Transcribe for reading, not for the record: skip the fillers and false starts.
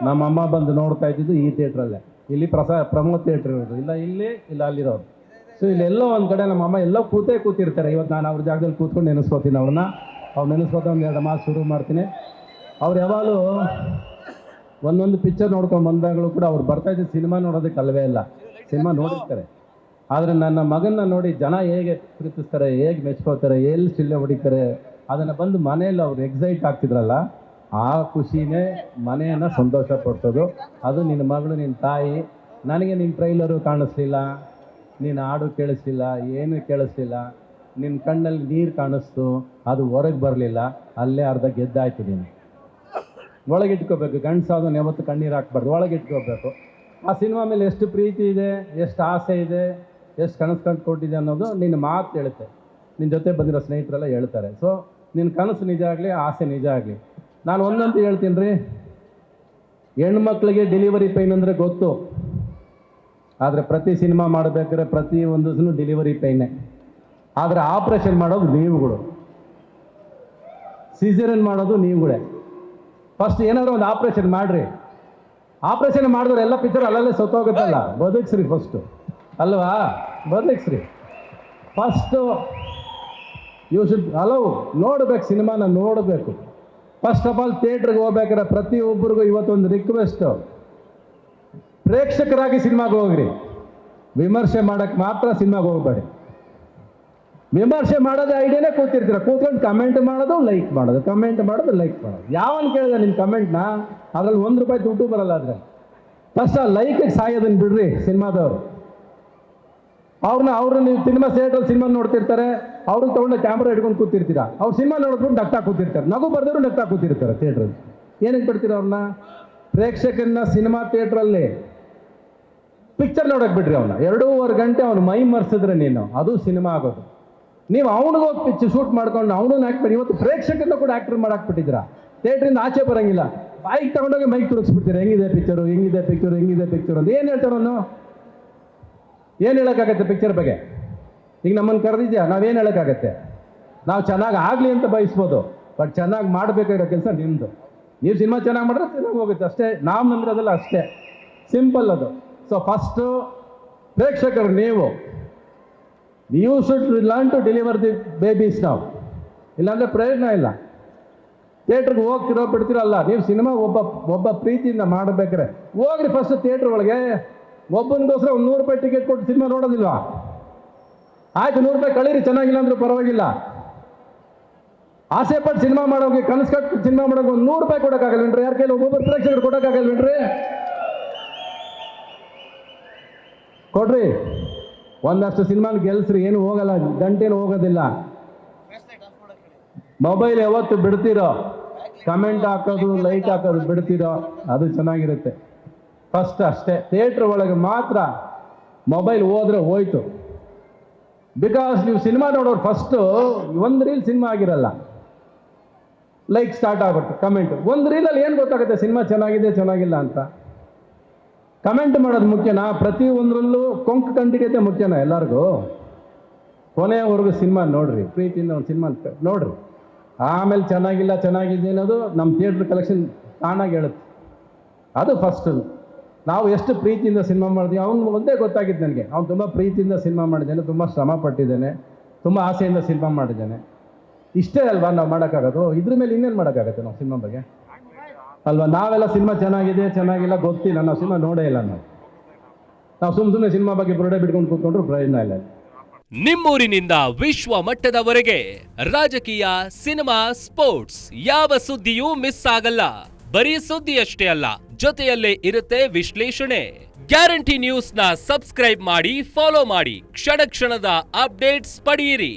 ನಮ್ಮಮ್ಮ ಬಂದು ನೋಡ್ತಾ ಇದ್ದಿದ್ದು ಈ ಥಿಯೇಟ್ರಲ್ಲೇ. ಇಲ್ಲಿ ಪ್ರಮೋದ್ ಥಿಯೇಟ್ರ್ ಇರೋದು, ಇಲ್ಲ ಇಲ್ಲಿ ಇಲ್ಲ ಅಲ್ಲಿರೋದು. ಸೊ ಇಲ್ಲೆಲ್ಲೋ ಒಂದು ಕಡೆ ನಮ್ಮಮ್ಮ ಎಲ್ಲೋ ಕೂತಿರ್ತಾರೆ. ಇವತ್ತು ನಾನು ಅವ್ರ ಜಾಗದಲ್ಲಿ ಕೂತ್ಕೊಂಡು ನೆನೆಸ್ಕೋತೀನಿ ಅವ್ರನ್ನ. ಅವ್ರು ನೆನೆಸ್ಕೋತ ಒಂದು 2 ಮಾತು ಶುರು ಮಾಡ್ತೀನಿ. ಅವ್ರು ಯಾವಾಗಲೂ ಒಂದೊಂದು ಪಿಕ್ಚರ್ ನೋಡ್ಕೊಂಡು ಬಂದಾಗಲೂ ಕೂಡ ಅವ್ರು ಬರ್ತಾಯಿದ್ದು ಸಿನಿಮಾ ನೋಡೋದಕ್ಕೆ ಅಲ್ಲವೇ ಇಲ್ಲ, ಸಿನಿಮಾ ನೋಡಿರ್ತಾರೆ. ಆದರೆ ನನ್ನ ಮಗನ್ನ ನೋಡಿ ಜನ ಹೇಗೆ ಪ್ರೀತಿಸ್ತಾರೆ, ಹೇಗೆ ಮೆಚ್ಕೋತಾರೆ, ಎಲ್ಲಿ ಚಿಲ್ಲೆ ಹೊಡಿತಾರೆ, ಅದನ್ನು ಬಂದು ಮನೆಯಲ್ಲಿ ಅವ್ರು ಎಕ್ಸೈಟ್ ಆಗ್ತಿದ್ರಲ್ಲ, ಆ ಖುಷಿನೇ ಮನೆಯನ್ನು ಸಂತೋಷ ಪಡ್ಸೋದು. ಅದು ನಿನ್ನ ಮಗಳು, ನಿನ್ನ ತಾಯಿ. ನನಗೆ ನಿನ್ನ ಟ್ರೈಲರು ಕಾಣಿಸ್ಲಿಲ್ಲ, ನೀನು ಹಾಡು ಕೇಳಿಸ್ಲಿಲ್ಲ, ಏನು ಕೇಳಿಸ್ಲಿಲ್ಲ, ನಿನ್ನ ಕಣ್ಣಲ್ಲಿ ನೀರು ಕಾಣಿಸ್ತು, ಅದು ಹೊರಗೆ ಬರಲಿಲ್ಲ, ಅಲ್ಲೇ ಅರ್ಧ ಗೆದ್ದಾಯ್ತು. ನೀನು ಒಳಗಿಟ್ಕೋಬೇಕು. ಗಂಡಸಾದನ್ನು ಯಾವತ್ತು ಕಣ್ಣೀರು ಹಾಕ್ಬಾರ್ದು, ಒಳಗಿಟ್ಕೋಬೇಕು. ಆ ಸಿನಿಮಾ ಮೇಲೆ ಎಷ್ಟು ಪ್ರೀತಿ ಇದೆ, ಎಷ್ಟು ಆಸೆ ಇದೆ, ಎಷ್ಟು ಕನಸು ಕೊಟ್ಟಿದೆ ಅನ್ನೋದು ನಿನ್ನ ಮಾತು ಹೇಳುತ್ತೆ. ನಿನ್ನ ಜೊತೆ ಬಂದಿರೋ ಸ್ನೇಹಿತರೆಲ್ಲ ಹೇಳ್ತಾರೆ. ಸೊ ನಿನ್ನ ಕನಸು ನಿಜ ಆಗಲಿ, ಆಸೆ ನಿಜ ಆಗಲಿ. ನಾನು ಒಂದಂತೂ ಹೇಳ್ತೀನಿ ರೀ, ಹೆಣ್ಮಕ್ಳಿಗೆ ಡೆಲಿವರಿ ಪೈನ್ ಅಂದರೆ ಗೊತ್ತು. ಆದರೆ ಪ್ರತಿ ಸಿನಿಮಾ ಮಾಡಬೇಕಾದ್ರೆ ಪ್ರತಿ ಒಂದು ಡೆಲಿವರಿ ಪೈನೇ. ಆದರೆ ಆಪ್ರೇಷನ್ ಮಾಡೋದು ನೀವುಗಳು, ಸಿಸೇರಿಯನ್ ಮಾಡೋದು ನೀವುಗಳೇ. ಫಸ್ಟ್ ಏನಾದರೂ ಒಂದು ಆಪ್ರೇಷನ್ ಮಾಡಿರಿ. ಆಪ್ರೇಷನ್ ಮಾಡಿದ್ರೆ ಎಲ್ಲ ಪಿಕ್ಚರ್ ಅಲ್ಲಲ್ಲೇ ಸತ್ತೋಗುತ್ತಲ್ಲ. ಬದುಕ್ಸ್ರಿ ಫಸ್ಟು, ಅಲ್ವಾ? ಬದುಕ್ಸ್ರಿ ಫಸ್ಟು. ಯು ಶುಡ್ ಅಲವ್ ನೋಡಬೇಕು, ಸಿನಿಮಾನ ನೋಡಬೇಕು. ಫಸ್ಟ್ ಆಫ್ ಆಲ್ ಥಿಯೇಟ್ರಿಗೆ ಹೋಗ್ಬೇಕಾದ್ರೆ ಪ್ರತಿಯೊಬ್ಬರಿಗೂ ಇವತ್ತೊಂದು ರಿಕ್ವೆಸ್ಟು, ಪ್ರೇಕ್ಷಕರಾಗಿ ಸಿನಿಮಾಗೆ ಹೋಗ್ರಿ. ವಿಮರ್ಶೆ ಮಾಡೋಕ್ಕೆ ಮಾತ್ರ ಸಿನಿಮಾಗೆ ಹೋಗಬೇಡಿ. ವಿಮರ್ಶೆ ಮಾಡೋದು ಐಡಿಯಾನೇ ಕೂತಿರ್ತೀರ, ಕೂತ್ಕೊಂಡು ಕಮೆಂಟ್ ಮಾಡೋದು, ಲೈಕ್ ಮಾಡೋದು, ಕಮೆಂಟ್ ಮಾಡೋದು, ಲೈಕ್ ಮಾಡೋದು. ಯಾವನ್ ಕೇಳಿದೆ ನಿಮ್ಮ ಕಮೆಂಟ್ನ? ಅದ್ರಲ್ಲಿ ₹1 ದುಡ್ಡು ಬರಲ್ಲ. ಆದರೆ ಫಸ್ಟ್ ಆ ಲೈಕಿಗೆ ಸಾಯೋದನ್ನು ಬಿಡ್ರಿ. ಸಿನಿಮಾದವರು ಅವ್ರನ್ನ ನೀವು ಸಿನಿಮಾ ಥಿಯೇಟ್ರಲ್ಲಿ ಸಿನಿಮಾ ನೋಡ್ತಿರ್ತಾರೆ, ಅವ್ರಿಗೆ ತೊಗೊಂಡು ಕ್ಯಾಮ್ರಾ ಹಿಡ್ಕೊಂಡು ಕೂತಿರ್ತೀರಾ. ಅವ್ರು ಸಿನಿಮಾ ನೋಡ್ಬಿಟ್ಟು ನಗ್ತಾ ಕೂತಿರ್ತಾರೆ, ನಗು ಬರ್ದವರು ನಗ್ತಾ ಕೂತಿರ್ತಾರೆ ಥಿಯೇಟ್ರಲ್ಲಿ. ಏನಕ್ಕೆ ಬಿಡ್ತೀರ ಅವ್ರನ್ನ? ಪ್ರೇಕ್ಷಕನ್ನ ಸಿನಿಮಾ ಥಿಯೇಟ್ರಲ್ಲಿ ಪಿಕ್ಚರ್ ನೋಡೋಕೆ ಬಿಡ್ರಿ. ಅವನ್ನ 2.5 ಗಂಟೆ ಅವ್ನು ಮೈ ಮರ್ಸಿದ್ರೆ ನೀನು, ಅದು ಸಿನಿಮಾ ಆಗೋದು. ನೀವು ಅವನಿಗೋಗಿ ಪಿಕ್ಚರ್ ಶೂಟ್ ಮಾಡ್ಕೊಂಡು ಅವನನ್ನು ಹಾಕ್ಬಿಡಿ. ಇವತ್ತು ಪ್ರೇಕ್ಷಕರನ್ನ ಕೂಡ ಆ್ಯಕ್ಟರ್ ಮಾಡಾಕ್ಬಿಟ್ಟಿದ್ದೀರಾ. ಥಿಯೇಟ್ರಿಂದ ಆಚೆ ಬರೋಂಗಿಲ್ಲ, ಬೈಕ್ ತಗೊಂಡೋಗಿ ಮೈಕ್ ತುರುಗಿಸ್ಬಿಡ್ತೀರ. ಹೆಂಗಿದೆ ಪಿಕ್ಚರು, ಹೆಂಗಿದೆ ಪಿಕ್ಚರು, ಹೆಂಗಿದೆ ಪಿಕ್ಚರು ಅಂತ ಏನು ಹೇಳ್ತಾರವನು? ಏನು ಹೇಳೋಕ್ಕಾಗತ್ತೆ ಪಿಕ್ಚರ್ ಬಗ್ಗೆ? ಈಗ ನಮ್ಮನ್ನು ಕರೆದಿದ್ಯಾ, ನಾವೇನು ಹೇಳೋಕ್ಕಾಗತ್ತೆ? ನಾವು ಚೆನ್ನಾಗಿ ಆಗಲಿ ಅಂತ ಬಯಸ್ಬೋದು, ಬಟ್ ಚೆನ್ನಾಗಿ ಮಾಡಬೇಕಾಗಿರೋ ಕೆಲಸ ನಿಮ್ಮದು. ನೀವು ಸಿನಿಮಾ ಚೆನ್ನಾಗಿ ಮಾಡಿದ್ರೆ ಚೆನ್ನಾಗಿ ಹೋಗುತ್ತೆ ಅಷ್ಟೇ. ನಾವು ನಂಬಿರೋದಲ್ಲ, ಅಷ್ಟೇ ಸಿಂಪಲ್ ಅದು. ಸೊ ಫಸ್ಟು ಪ್ರೇಕ್ಷಕರು ನೀವು you should learn to deliver the babies ನಾವು. ಇಲ್ಲಾಂದರೆ ಪ್ರಯೋಜನ ಇಲ್ಲ. ಥಿಯೇಟ್ರಿಗೆ ಹೋಗ್ತಿರೋ ಬಿಡ್ತಿರಲ್ಲ. ನೀವು ಸಿನಿಮಾ ಒಬ್ಬ ಪ್ರೀತಿಯಿಂದ ಮಾಡಬೇಕಾರೆ ಹೋಗ್ರಿ ಫಸ್ಟ್ ಥಿಯೇಟ್ರ್ ಒಳಗೆ. ಒಬ್ಬನಿಗೋಸ್ಕರ ಒಂದು ₹100 ಟಿಕೆಟ್ ಕೊಟ್ಟು ಸಿನಿಮಾ ನೋಡೋದಿಲ್ವಾ? ಆಯ್ತು, ₹100 ಕಳೀರಿ, ಚೆನ್ನಾಗಿಲ್ಲ ಅಂದ್ರೂ ಪರವಾಗಿಲ್ಲ. ಆಸೆ ಪಟ್ಟು ಸಿನಿಮಾ ಮಾಡೋಗಿ, ಕನಸು ಕಟ್ಟು ಸಿನಿಮಾ ಮಾಡೋಕೆ ಒಂದು ₹100 ಕೊಡೋಕ್ಕಾಗಲ್ವೇನ್ರಿ? ಯಾರ ಕೈಲಿ ಒಬ್ಬೊಬ್ಬರು ಪ್ರೇಕ್ಷಕರು ಕೊಡೋಕ್ಕಾಗಲ್ವೇನ್ರಿ? ಕೊಡ್ರಿ. ಒಂದಷ್ಟು ಸಿನಿಮಾನ ಗೆಲ್ಸ್ರಿ, ಏನು ಹೋಗಲ್ಲ, ಗಂಟೇನು ಹೋಗೋದಿಲ್ಲ. ಮೊಬೈಲ್ ಯಾವತ್ತು ಬಿಡ್ತೀರೋ, ಕಮೆಂಟ್ ಹಾಕೋದು, ಲೈಕ್ ಹಾಕೋದು ಬಿಡ್ತೀರೋ, ಅದು ಚೆನ್ನಾಗಿರುತ್ತೆ. ಫಸ್ಟ್ ಅಷ್ಟೇ. ಥಿಯೇಟ್ರ್ ಒಳಗೆ ಮಾತ್ರ ಮೊಬೈಲ್ ಹೋದ್ರೆ ಹೋಯ್ತು. ಬಿಕಾಸ್ ನೀವು ಸಿನಿಮಾ ನೋಡೋರು ಫಸ್ಟು ಒಂದು ರೀಲ್ ಸಿನಿಮಾ ಆಗಿರಲ್ಲ, ಲೈಕ್ ಸ್ಟಾರ್ಟ್ ಆಗುತ್ತೆ, ಕಮೆಂಟ್. ಒಂದು ರೀಲಲ್ಲಿ ಏನು ಗೊತ್ತಾಗುತ್ತೆ ಸಿನಿಮಾ ಚೆನ್ನಾಗಿದೆ ಚೆನ್ನಾಗಿಲ್ಲ ಅಂತ? ಕಮೆಂಟ್ ಮಾಡೋದು ಮುಖ್ಯನಾ? ಪ್ರತಿಯೊಂದರಲ್ಲೂ ಕೊಂಕು ಕಂಟಿಗೆ ಮುಖ್ಯನಾ ಎಲ್ಲರಿಗೂ? ಕೊನೆಯವರೆಗೂ ಸಿನಿಮಾ ನೋಡ್ರಿ, ಪ್ರೀತಿಯಿಂದ ಒಂದು ಸಿನಿಮಾ ನೋಡ್ರಿ. ಆಮೇಲೆ ಚೆನ್ನಾಗಿಲ್ಲ ಚೆನ್ನಾಗಿದೆ ಅನ್ನೋದು ನಮ್ಮ ಥಿಯೇಟ್ರ್ ಕಲೆಕ್ಷನ್ ತಾನಾಗಿ ಹೇಳುತ್ತೆ. ಅದು ಫಸ್ಟು. ನಾವು ಎಷ್ಟು ಪ್ರೀತಿಯಿಂದ ಸಿನಿಮಾ ಮಾಡಿದ್ವಿ, ಅವ್ನು ಒಂದೇ ಗೊತ್ತಾಗಿದ್ದು ನನಗೆ. ಅವ್ನು ತುಂಬ ಪ್ರೀತಿಯಿಂದ ಸಿನಿಮಾ ಮಾಡಿದ್ದಾನೆ, ತುಂಬ ಶ್ರಮ ಪಟ್ಟಿದ್ದಾನೆ, ತುಂಬ ಆಸೆಯಿಂದ ಸಿನಿಮಾ ಮಾಡಿದ್ದಾನೆ. ಇಷ್ಟೇ ಅಲ್ವಾ ನಾವು ಮಾಡೋಕ್ಕಾಗೋದು? ಇದ್ರ ಮೇಲೆ ಇನ್ನೇನು ಮಾಡೋಕ್ಕಾಗತ್ತೆ ನಾವು ಸಿನಿಮಾ ಬಗ್ಗೆ, ಅಲ್ವಾ? ನಾವೆಲ್ಲ ಸಿನಿಮಾ ಚೆನ್ನಾಗಿದೆ ಚೆನ್ನಾಗಿಲ್ಲ ಗೊತ್ತಿಲ್ಲ, ನಾವು ಸಿನಿಮಾ ನೋಡೇ ಇಲ್ಲ. ನಾವು ಸುಮ್ಮನೆ ಸಿನಿಮಾ ಬಗ್ಗೆ ಬುರುಡೆ ಬಿಟ್ಕೊಂಡು ಕೂತ್ಕೊಂಡ್ರು ಪ್ರಯೋಜನ ಇಲ್ಲ. ನಿಮ್ಮೂರಿನಿಂದ ವಿಶ್ವ ಮಟ್ಟದವರೆಗೆ ರಾಜಕೀಯ, ಸಿನಿಮಾ, ಸ್ಪೋರ್ಟ್ಸ್ ಯಾವ ಸುದ್ದಿಯೂ ಮಿಸ್ ಆಗಲ್ಲ. ಬರೀ ಸುದ್ದಿಯಷ್ಟೇ ಅಲ್ಲ, ಜೊತೆಯಲ್ಲೇ ಇರುತ್ತೆ ವಿಶ್ಲೇಷಣೆ. ಗ್ಯಾರಂಟಿ ನ್ಯೂಸ್ ನ ಸಬ್ಸ್ಕ್ರೈಬ್ ಮಾಡಿ, ಫಾಲೋ ಮಾಡಿ, ಕ್ಷಣ ಕ್ಷಣದ ಅಪ್ಡೇಟ್ಸ್ ಪಡೆಯಿರಿ.